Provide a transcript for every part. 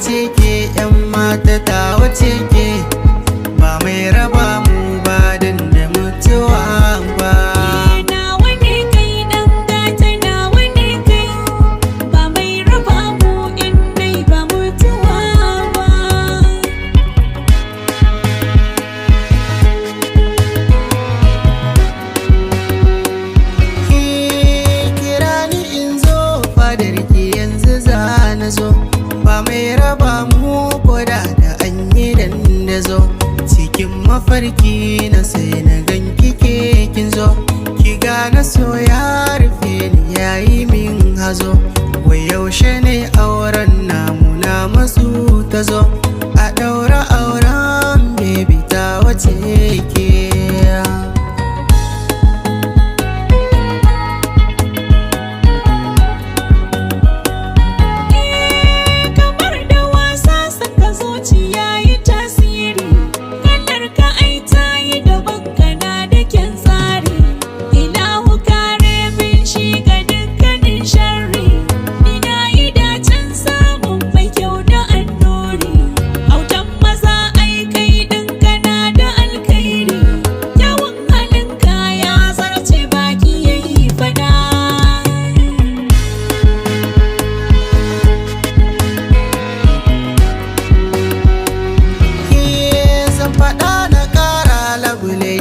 wace ke yan mata ta wace ke ba mai raba mu ba dan da mutuwa ba. Ba mai raba mu koda da an yi dandazo cikin mafarki na sai na gan kike kin zo ki gane so ya rufe ni yayi min hazo wai yaushe ne auren namu na masu ta zo a daura auren baby ta wace ke.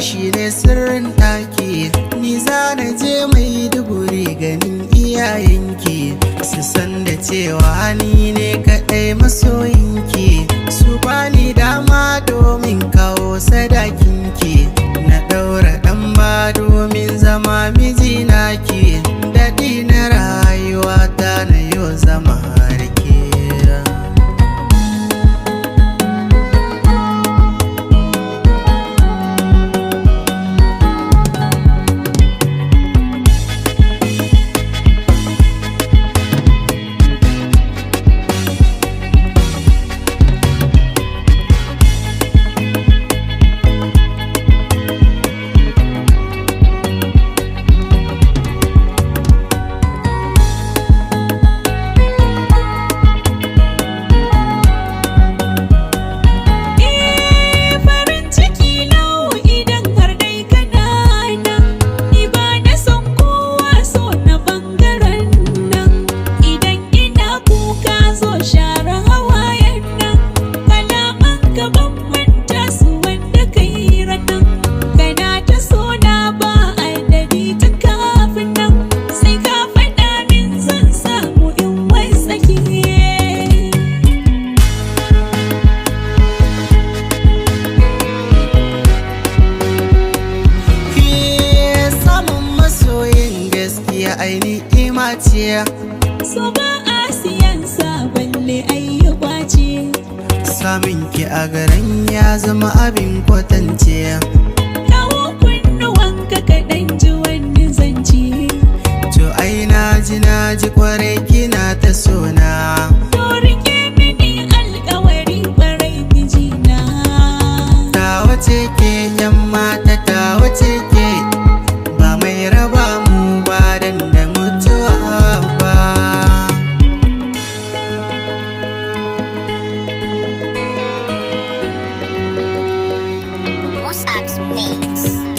Shi ne sirrin ɗaki ni za na je mai duburi ganin iyayenki su san da cewa ni ne kaɗai masoyinki su bani dama domin kawo sadakinki na ɗaura ɗan ba domin zama mijinaki daɗi na rayuwa ta na yau zama harke. Aini imaciya so ba a siyansa balle ayyuka ce samin ki a garin ya zama abin kwatance kawo kunnuwanka kaɗan ji wani zance to ai na ji kwarai kina ta sona to rike mini alƙawari kwarai mijina ta wace ke yan mata ta wace ke ba mai raba mu ba dan da mutuwa ba. Tawace Beats.